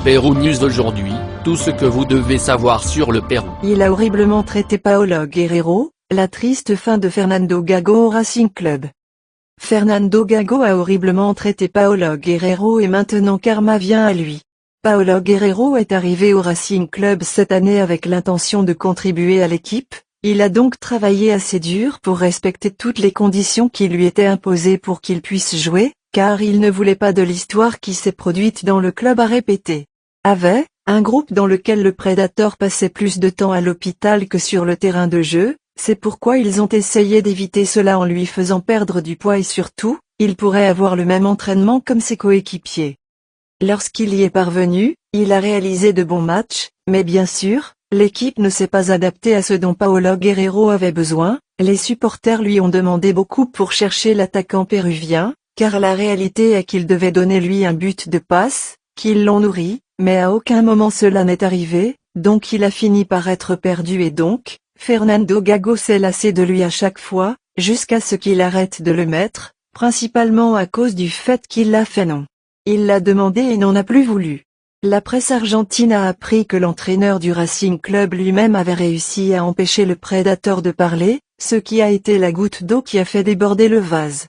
Pérou News aujourd'hui, tout ce que vous devez savoir sur le Pérou. Il a horriblement traité Paolo Guerrero, la triste fin de Fernando Gago au Racing Club. Fernando Gago a horriblement traité Paolo Guerrero et maintenant karma vient à lui. Paolo Guerrero est arrivé au Racing Club cette année avec l'intention de contribuer à l'équipe, il a donc travaillé assez dur pour respecter toutes les conditions qui lui étaient imposées pour qu'il puisse jouer, car il ne voulait pas de l'histoire qui s'est produite dans le club, a répété. Un groupe dans lequel le Predator passait plus de temps à l'hôpital que sur le terrain de jeu, c'est pourquoi ils ont essayé d'éviter cela en lui faisant perdre du poids et surtout, il pourrait avoir le même entraînement comme ses coéquipiers. Lorsqu'il y est parvenu, il a réalisé de bons matchs, mais bien sûr, l'équipe ne s'est pas adaptée à ce dont Paolo Guerrero avait besoin, les supporters lui ont demandé beaucoup pour chercher l'attaquant péruvien, car la réalité est qu'il devait donner lui un but de passe, qu'ils l'ont nourri, mais à aucun moment cela n'est arrivé, donc il a fini par être perdu et donc, Fernando Gago s'est lassé de lui à chaque fois, jusqu'à ce qu'il arrête de le mettre, principalement à cause du fait qu'il l'a fait non. Il l'a demandé et n'en a plus voulu. La presse argentine a appris que l'entraîneur du Racing Club lui-même avait réussi à empêcher le Predator de parler, ce qui a été la goutte d'eau qui a fait déborder le vase.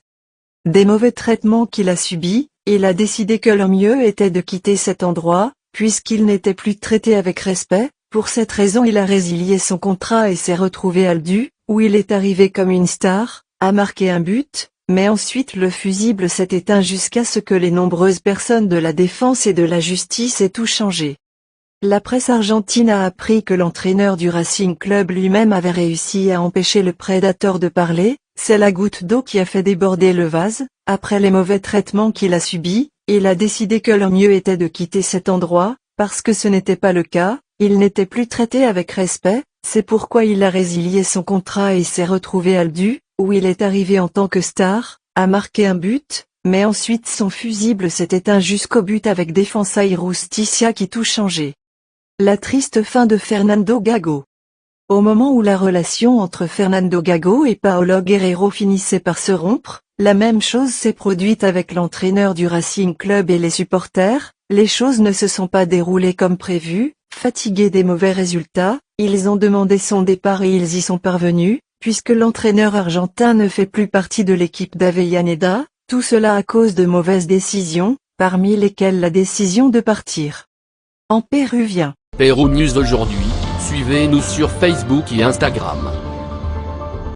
Des mauvais traitements qu'il a subis, il a décidé que le mieux était de quitter cet endroit, puisqu'il n'était plus traité avec respect. Pour cette raison il a résilié son contrat et s'est retrouvé à l'Du, où il est arrivé comme une star, a marqué un but, mais ensuite le fusible s'est éteint jusqu'à ce que les nombreuses personnes de la défense et de la justice aient tout changé. La presse argentine a appris que l'entraîneur du Racing Club lui-même avait réussi à empêcher le Predator de parler, c'est la goutte d'eau qui a fait déborder le vase. Après les mauvais traitements qu'il a subis, il a décidé que le mieux était de quitter cet endroit, parce que ce n'était pas le cas. Il n'était plus traité avec respect, c'est pourquoi il a résilié son contrat et s'est retrouvé à l'Du, où il est arrivé en tant que star, a marqué un but, mais ensuite son fusible s'est éteint jusqu'au but avec Defensa y Justicia qui tout changé. La triste fin de Fernando Gago. Au moment où la relation entre Fernando Gago et Paolo Guerrero finissait par se rompre, la même chose s'est produite avec l'entraîneur du Racing Club et les supporters, les choses ne se sont pas déroulées comme prévu. Fatigués des mauvais résultats, ils ont demandé son départ et ils y sont parvenus, puisque l'entraîneur argentin ne fait plus partie de l'équipe d'Avellaneda, tout cela à cause de mauvaises décisions, parmi lesquelles la décision de partir en péruvien. Pérou News aujourd'hui, suivez-nous sur Facebook et Instagram.